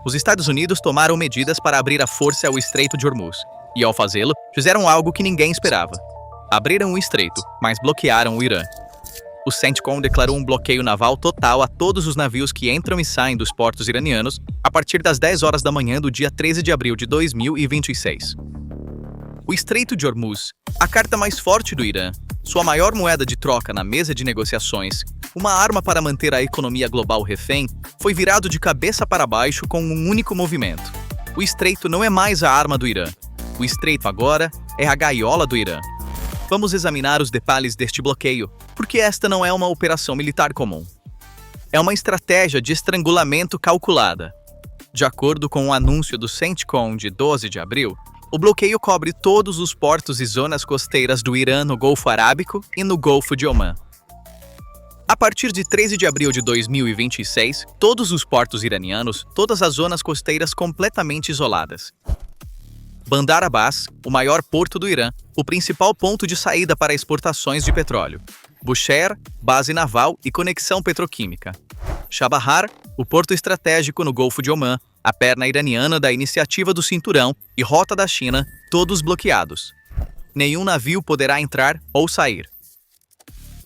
Os Estados Unidos tomaram medidas para abrir à força o Estreito de Hormuz, e ao fazê-lo, fizeram algo que ninguém esperava. Abriram o estreito, mas bloquearam o Irã. O CENTCOM declarou um bloqueio naval total a todos os navios que entram e saem dos portos iranianos a partir das 10 horas da manhã do dia 13 de abril de 2026. O Estreito de Hormuz, a carta mais forte do Irã, sua maior moeda de troca na mesa de negociações, uma arma para manter a economia global refém, foi virado de cabeça para baixo com um único movimento. O estreito não é mais a arma do Irã. O estreito agora é a gaiola do Irã. Vamos examinar os detalhes deste bloqueio, porque esta não é uma operação militar comum. É uma estratégia de estrangulamento calculada. De acordo com o anúncio do CENTCOM de 12 de abril, o bloqueio cobre todos os portos e zonas costeiras do Irã no Golfo Arábico e no Golfo de Omã. A partir de 13 de abril de 2026, todos os portos iranianos, todas as zonas costeiras completamente isoladas. Bandar Abbas, o maior porto do Irã, o principal ponto de saída para exportações de petróleo. Bushehr, base naval e conexão petroquímica. Chabahar, o porto estratégico no Golfo de Omã, a perna iraniana da Iniciativa do Cinturão e Rota da China, todos bloqueados. Nenhum navio poderá entrar ou sair.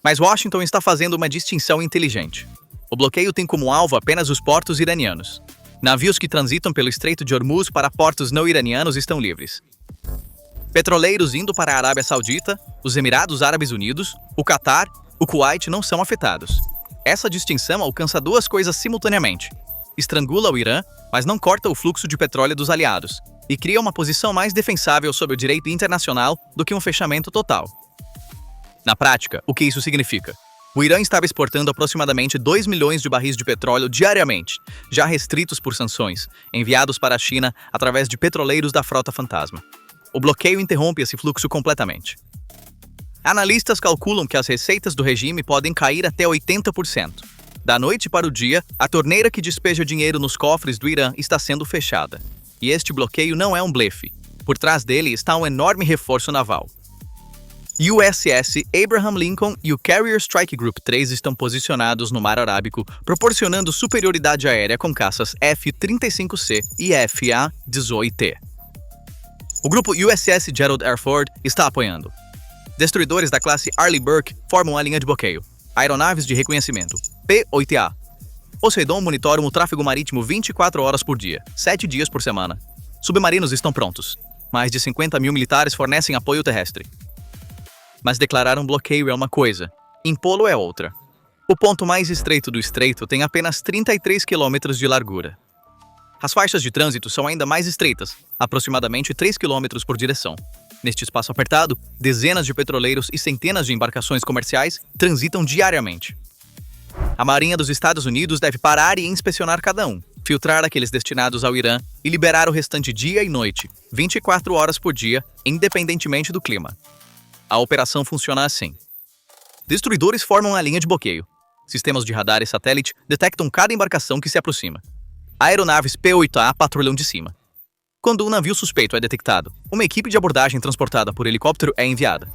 Mas Washington está fazendo uma distinção inteligente. O bloqueio tem como alvo apenas os portos iranianos. Navios que transitam pelo Estreito de Hormuz para portos não iranianos estão livres. Petroleiros indo para a Arábia Saudita, os Emirados Árabes Unidos, o Catar, o Kuwait não são afetados. Essa distinção alcança duas coisas simultaneamente. Estrangula o Irã, mas não corta o fluxo de petróleo dos aliados, e cria uma posição mais defensável sob o direito internacional do que um fechamento total. Na prática, o que isso significa? O Irã estava exportando aproximadamente 2 milhões de barris de petróleo diariamente, já restritos por sanções, enviados para a China através de petroleiros da Frota Fantasma. O bloqueio interrompe esse fluxo completamente. Analistas calculam que as receitas do regime podem cair até 80%. Da noite para o dia, a torneira que despeja dinheiro nos cofres do Irã está sendo fechada. E este bloqueio não é um blefe. Por trás dele está um enorme reforço naval. USS Abraham Lincoln e o Carrier Strike Group 3 estão posicionados no Mar Arábico, proporcionando superioridade aérea com caças F-35C e FA-18T. O grupo USS Gerald R. Ford está apoiando. Destruidores da classe Arleigh Burke formam a linha de bloqueio. Aeronaves de reconhecimento, P-8A. Poseidon monitoram o tráfego marítimo 24 horas por dia, 7 dias por semana. Submarinos estão prontos. Mais de 50 mil militares fornecem apoio terrestre. Mas declarar um bloqueio é uma coisa, impô-lo é outra. O ponto mais estreito do estreito tem apenas 33 quilômetros de largura. As faixas de trânsito são ainda mais estreitas, aproximadamente 3 quilômetros por direção. Neste espaço apertado, dezenas de petroleiros e centenas de embarcações comerciais transitam diariamente. A Marinha dos Estados Unidos deve parar e inspecionar cada um, filtrar aqueles destinados ao Irã e liberar o restante dia e noite, 24 horas por dia, independentemente do clima. A operação funciona assim. Destruidores formam a linha de bloqueio. Sistemas de radar e satélite detectam cada embarcação que se aproxima. Aeronaves P-8A patrulham de cima. Quando um navio suspeito é detectado, uma equipe de abordagem transportada por helicóptero é enviada.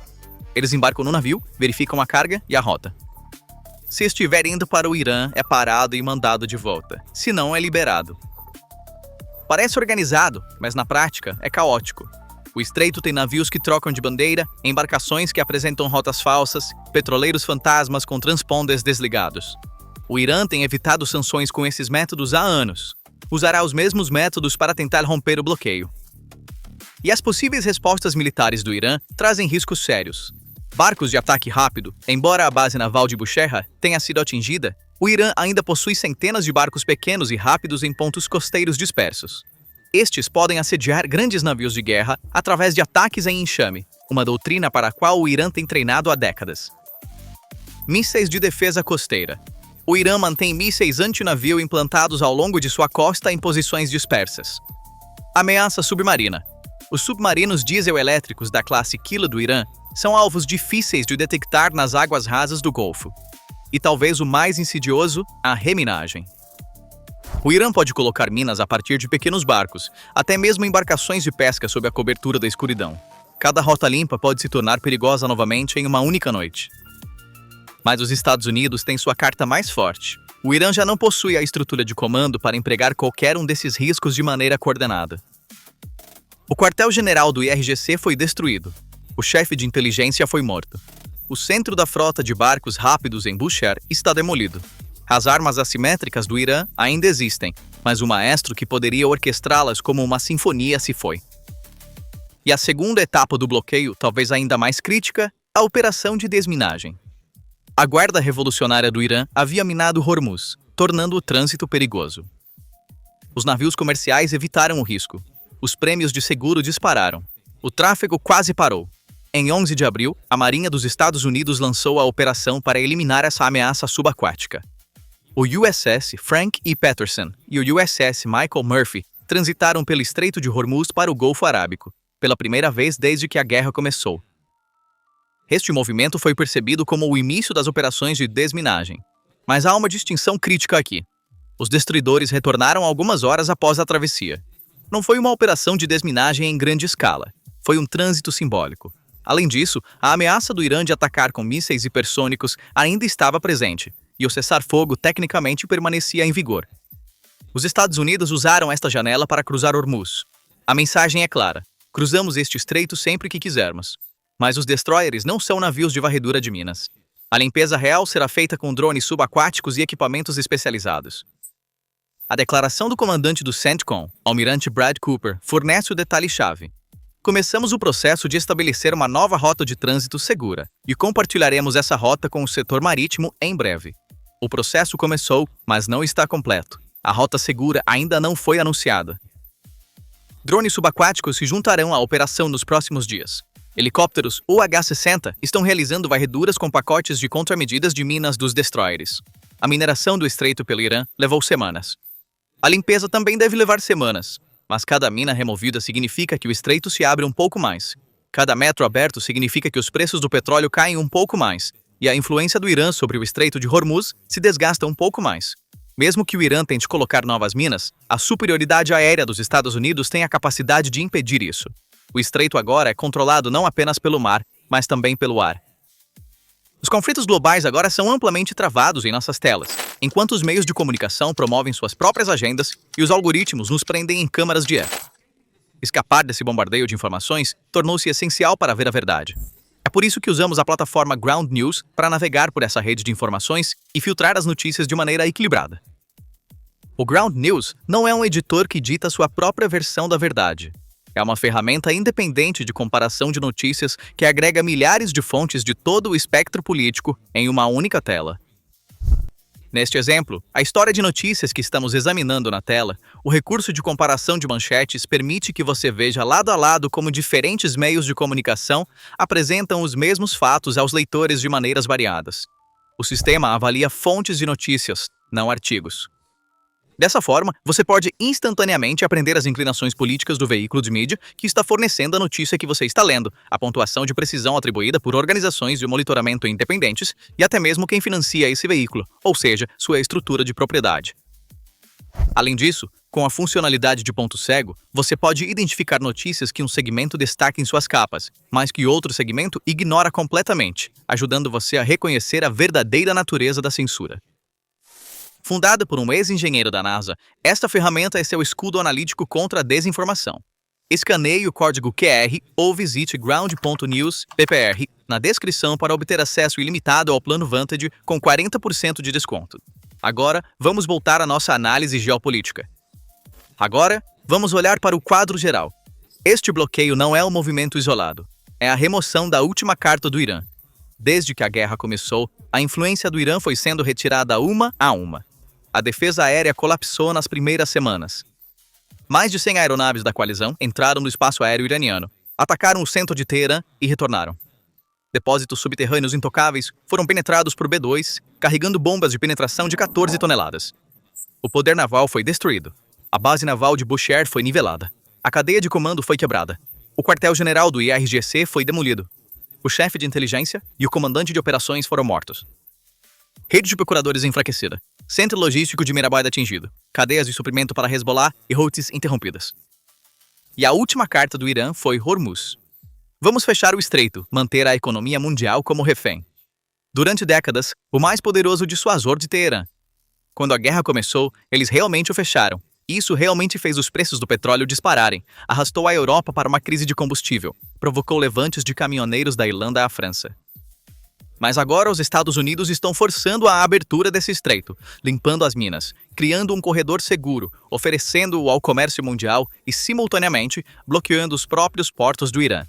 Eles embarcam no navio, verificam a carga e a rota. Se estiver indo para o Irã, é parado e mandado de volta. Se não, é liberado. Parece organizado, mas na prática é caótico. O estreito tem navios que trocam de bandeira, embarcações que apresentam rotas falsas, petroleiros fantasmas com transponders desligados. O Irã tem evitado sanções com esses métodos há anos. Usará os mesmos métodos para tentar romper o bloqueio. E as possíveis respostas militares do Irã trazem riscos sérios. Barcos de ataque rápido, embora a base naval de Bushehr tenha sido atingida, o Irã ainda possui centenas de barcos pequenos e rápidos em pontos costeiros dispersos. Estes podem assediar grandes navios de guerra através de ataques em enxame, uma doutrina para a qual o Irã tem treinado há décadas. Mísseis de defesa costeira. O Irã mantém mísseis antinavio implantados ao longo de sua costa em posições dispersas. Ameaça submarina. Os submarinos diesel-elétricos da classe Kila do Irã são alvos difíceis de detectar nas águas rasas do Golfo. E talvez o mais insidioso, a reminagem. O Irã pode colocar minas a partir de pequenos barcos, até mesmo embarcações de pesca sob a cobertura da escuridão. Cada rota limpa pode se tornar perigosa novamente em uma única noite. Mas os Estados Unidos têm sua carta mais forte. O Irã já não possui a estrutura de comando para empregar qualquer um desses riscos de maneira coordenada. O quartel-general do IRGC foi destruído. O chefe de inteligência foi morto. O centro da frota de barcos rápidos em Bushehr está demolido. As armas assimétricas do Irã ainda existem, mas o maestro que poderia orquestrá-las como uma sinfonia se foi. E a segunda etapa do bloqueio, talvez ainda mais crítica, a operação de desminagem. A Guarda Revolucionária do Irã havia minado Hormuz, tornando o trânsito perigoso. Os navios comerciais evitaram o risco. Os prêmios de seguro dispararam. O tráfego quase parou. Em 11 de abril, a Marinha dos Estados Unidos lançou a operação para eliminar essa ameaça subaquática. O USS Frank E. Patterson e o USS Michael Murphy transitaram pelo Estreito de Hormuz para o Golfo Arábico, pela primeira vez desde que a guerra começou. Este movimento foi percebido como o início das operações de desminagem. Mas há uma distinção crítica aqui. Os destruidores retornaram algumas horas após a travessia. Não foi uma operação de desminagem em grande escala. Foi um trânsito simbólico. Além disso, a ameaça do Irã de atacar com mísseis hipersônicos ainda estava presente, e o cessar-fogo tecnicamente permanecia em vigor. Os Estados Unidos usaram esta janela para cruzar Hormuz. A mensagem é clara: cruzamos este estreito sempre que quisermos. Mas os destroyers não são navios de varredura de minas. A limpeza real será feita com drones subaquáticos e equipamentos especializados. A declaração do comandante do CENTCOM, almirante Brad Cooper, fornece o detalhe-chave. Começamos o processo de estabelecer uma nova rota de trânsito segura e compartilharemos essa rota com o setor marítimo em breve. O processo começou, mas não está completo. A rota segura ainda não foi anunciada. Drones subaquáticos se juntarão à operação nos próximos dias. Helicópteros UH-60 estão realizando varreduras com pacotes de contramedidas de minas dos destroyers. A mineração do estreito pelo Irã levou semanas. A limpeza também deve levar semanas, mas cada mina removida significa que o estreito se abre um pouco mais. Cada metro aberto significa que os preços do petróleo caem um pouco mais, e a influência do Irã sobre o estreito de Hormuz se desgasta um pouco mais. Mesmo que o Irã tente colocar novas minas, a superioridade aérea dos Estados Unidos tem a capacidade de impedir isso. O estreito agora é controlado não apenas pelo mar, mas também pelo ar. Os conflitos globais agora são amplamente travados em nossas telas, enquanto os meios de comunicação promovem suas próprias agendas e os algoritmos nos prendem em câmaras de eco. Escapar desse bombardeio de informações tornou-se essencial para ver a verdade. É por isso que usamos a plataforma Ground News para navegar por essa rede de informações e filtrar as notícias de maneira equilibrada. O Ground News não é um editor que dita sua própria versão da verdade. É uma ferramenta independente de comparação de notícias que agrega milhares de fontes de todo o espectro político em uma única tela. Neste exemplo, a história de notícias que estamos examinando na tela, o recurso de comparação de manchetes permite que você veja lado a lado como diferentes meios de comunicação apresentam os mesmos fatos aos leitores de maneiras variadas. O sistema avalia fontes de notícias, não artigos. Dessa forma, você pode instantaneamente aprender as inclinações políticas do veículo de mídia que está fornecendo a notícia que você está lendo, a pontuação de precisão atribuída por organizações de monitoramento independentes e até mesmo quem financia esse veículo, ou seja, sua estrutura de propriedade. Além disso, com a funcionalidade de ponto cego, você pode identificar notícias que um segmento destaca em suas capas, mas que outro segmento ignora completamente, ajudando você a reconhecer a verdadeira natureza da censura. Fundada por um ex-engenheiro da NASA, esta ferramenta é seu escudo analítico contra a desinformação. Escaneie o código QR ou visite ground.news ppr na descrição para obter acesso ilimitado ao plano Vantage com 40% de desconto. Agora, vamos voltar à nossa análise geopolítica. Agora, vamos olhar para o quadro geral. Este bloqueio não é um movimento isolado. É a remoção da última carta do Irã. Desde que a guerra começou, a influência do Irã foi sendo retirada uma a uma. A defesa aérea colapsou nas primeiras semanas. Mais de 100 aeronaves da coalizão entraram no espaço aéreo iraniano, atacaram o centro de Teherã e retornaram. Depósitos subterrâneos intocáveis foram penetrados por B-2, carregando bombas de penetração de 14 toneladas. O poder naval foi destruído. A base naval de Bushehr foi nivelada. A cadeia de comando foi quebrada. O quartel-general do IRGC foi demolido. O chefe de inteligência e o comandante de operações foram mortos. Rede de procuradores enfraquecida. Centro logístico de Mirabai atingido. Cadeias de suprimento para Hezbollah e Houthis interrompidas. E a última carta do Irã foi Hormuz. Vamos fechar o estreito, manter a economia mundial como refém. Durante décadas, o mais poderoso dissuasor de Teherã. Quando a guerra começou, eles realmente o fecharam. Isso realmente fez os preços do petróleo dispararem, arrastou a Europa para uma crise de combustível, provocou levantes de caminhoneiros da Irlanda à França. Mas agora os Estados Unidos estão forçando a abertura desse estreito, limpando as minas, criando um corredor seguro, oferecendo-o ao comércio mundial e, simultaneamente, bloqueando os próprios portos do Irã.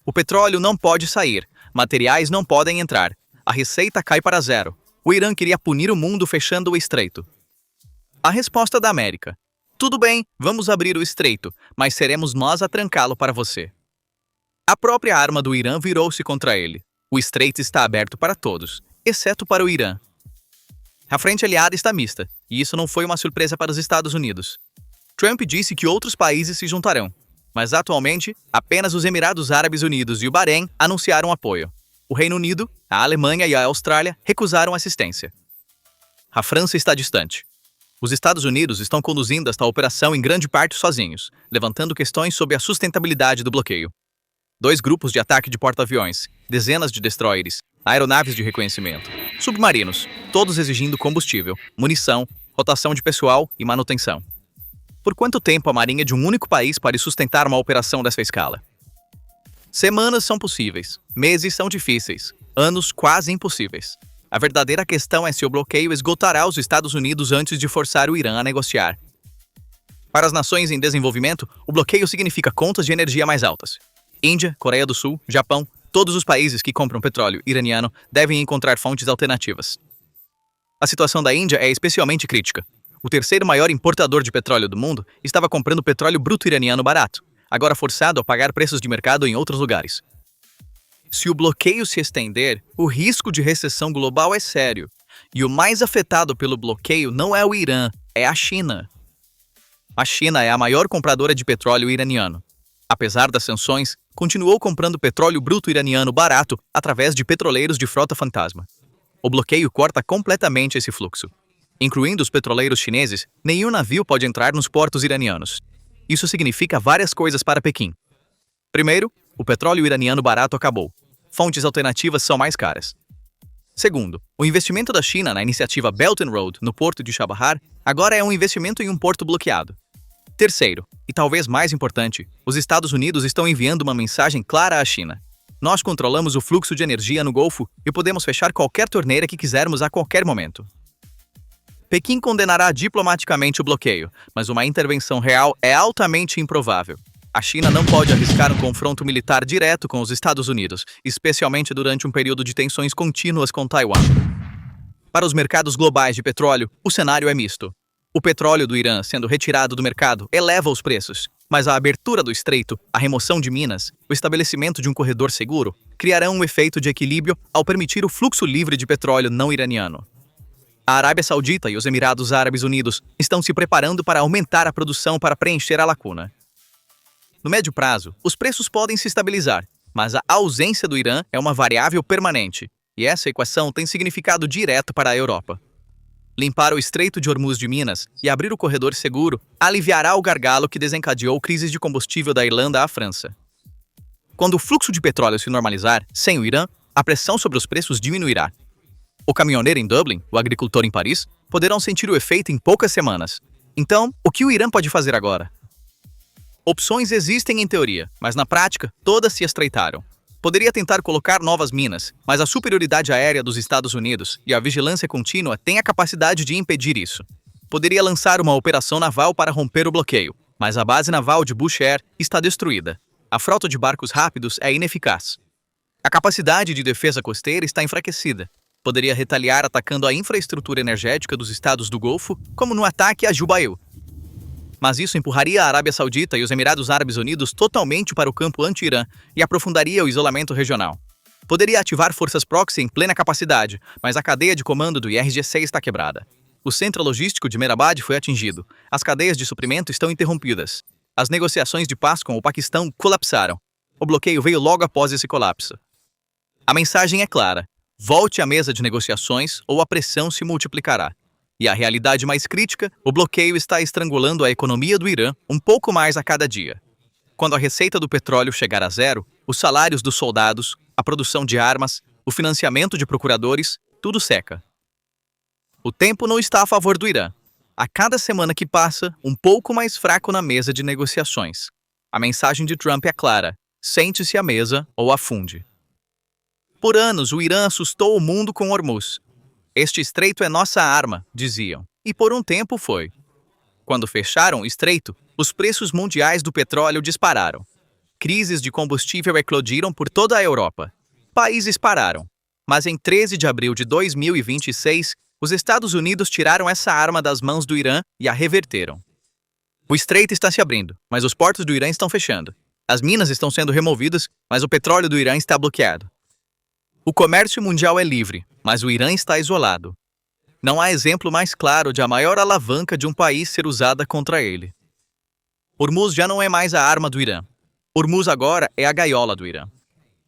O petróleo não pode sair, materiais não podem entrar, a receita cai para zero. O Irã queria punir o mundo fechando o estreito. A resposta da América: tudo bem, vamos abrir o estreito, mas seremos nós a trancá-lo para você. A própria arma do Irã virou-se contra ele. O estreito está aberto para todos, exceto para o Irã. A frente aliada está mista, e isso não foi uma surpresa para os Estados Unidos. Trump disse que outros países se juntarão, mas atualmente apenas os Emirados Árabes Unidos e o Bahrein anunciaram apoio. O Reino Unido, a Alemanha e a Austrália recusaram assistência. A França está distante. Os Estados Unidos estão conduzindo esta operação em grande parte sozinhos, levantando questões sobre a sustentabilidade do bloqueio. 2 grupos de ataque de porta-aviões, dezenas de destroyers, aeronaves de reconhecimento, submarinos, todos exigindo combustível, munição, rotação de pessoal e manutenção. Por quanto tempo a marinha de um único país pode sustentar uma operação dessa escala? Semanas são possíveis, meses são difíceis, anos quase impossíveis. A verdadeira questão é se o bloqueio esgotará os Estados Unidos antes de forçar o Irã a negociar. Para as nações em desenvolvimento, o bloqueio significa contas de energia mais altas. Índia, Coreia do Sul, Japão, todos os países que compram petróleo iraniano devem encontrar fontes alternativas. A situação da Índia é especialmente crítica. O terceiro maior importador de petróleo do mundo estava comprando petróleo bruto iraniano barato, agora forçado a pagar preços de mercado em outros lugares. Se o bloqueio se estender, o risco de recessão global é sério. E o mais afetado pelo bloqueio não é o Irã, é a China. A China é a maior compradora de petróleo iraniano. Apesar das sanções, continuou comprando petróleo bruto iraniano barato através de petroleiros de frota fantasma. O bloqueio corta completamente esse fluxo. Incluindo os petroleiros chineses, nenhum navio pode entrar nos portos iranianos. Isso significa várias coisas para Pequim. Primeiro, o petróleo iraniano barato acabou. Fontes alternativas são mais caras. Segundo, o investimento da China na iniciativa Belt and Road no porto de Chabahar agora é um investimento em um porto bloqueado. Terceiro, e talvez mais importante, os Estados Unidos estão enviando uma mensagem clara à China. Nós controlamos o fluxo de energia no Golfo e podemos fechar qualquer torneira que quisermos a qualquer momento. Pequim condenará diplomaticamente o bloqueio, mas uma intervenção real é altamente improvável. A China não pode arriscar um confronto militar direto com os Estados Unidos, especialmente durante um período de tensões contínuas com Taiwan. Para os mercados globais de petróleo, o cenário é misto. O petróleo do Irã sendo retirado do mercado eleva os preços, mas a abertura do estreito, a remoção de minas, o estabelecimento de um corredor seguro, criarão um efeito de equilíbrio ao permitir o fluxo livre de petróleo não iraniano. A Arábia Saudita e os Emirados Árabes Unidos estão se preparando para aumentar a produção para preencher a lacuna. No médio prazo, os preços podem se estabilizar, mas a ausência do Irã é uma variável permanente, e essa equação tem significado direto para a Europa. Limpar o Estreito de Hormuz de Minas e abrir o corredor seguro aliviará o gargalo que desencadeou crises de combustível da Irlanda à França. Quando o fluxo de petróleo se normalizar, sem o Irã, a pressão sobre os preços diminuirá. O caminhoneiro em Dublin, o agricultor em Paris, poderão sentir o efeito em poucas semanas. Então, o que o Irã pode fazer agora? Opções existem em teoria, mas na prática, todas se estreitaram. Poderia tentar colocar novas minas, mas a superioridade aérea dos Estados Unidos e a vigilância contínua têm a capacidade de impedir isso. Poderia lançar uma operação naval para romper o bloqueio, mas a base naval de Bushehr está destruída. A frota de barcos rápidos é ineficaz. A capacidade de defesa costeira está enfraquecida. Poderia retaliar atacando a infraestrutura energética dos estados do Golfo, como no ataque a Jubail. Mas isso empurraria a Arábia Saudita e os Emirados Árabes Unidos totalmente para o campo anti-Irã e aprofundaria o isolamento regional. Poderia ativar forças proxy em plena capacidade, mas a cadeia de comando do IRGC está quebrada. O centro logístico de Mehrabad foi atingido. As cadeias de suprimento estão interrompidas. As negociações de paz com o Paquistão colapsaram. O bloqueio veio logo após esse colapso. A mensagem é clara. Volte à mesa de negociações ou a pressão se multiplicará. E a realidade mais crítica, o bloqueio está estrangulando a economia do Irã um pouco mais a cada dia. Quando a receita do petróleo chegar a zero, os salários dos soldados, a produção de armas, o financiamento de procuradores, tudo seca. O tempo não está a favor do Irã. A cada semana que passa, um pouco mais fraco na mesa de negociações. A mensagem de Trump é clara: sente-se à mesa ou afunde. Por anos, o Irã assustou o mundo com Hormuz. Este estreito é nossa arma, diziam. E por um tempo foi. Quando fecharam o estreito, os preços mundiais do petróleo dispararam. Crises de combustível eclodiram por toda a Europa. Países pararam. Mas em 13 de abril de 2026, os Estados Unidos tiraram essa arma das mãos do Irã e a reverteram. O estreito está se abrindo, mas os portos do Irã estão fechando. As minas estão sendo removidas, mas o petróleo do Irã está bloqueado. O comércio mundial é livre, mas o Irã está isolado. Não há exemplo mais claro de a maior alavanca de um país ser usada contra ele. Hormuz já não é mais a arma do Irã. Hormuz agora é a gaiola do Irã.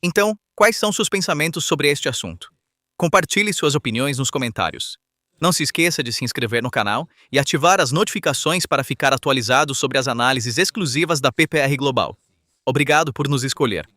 Então, quais são seus pensamentos sobre este assunto? Compartilhe suas opiniões nos comentários. Não se esqueça de se inscrever no canal e ativar as notificações para ficar atualizado sobre as análises exclusivas da PPR Global. Obrigado por nos escolher.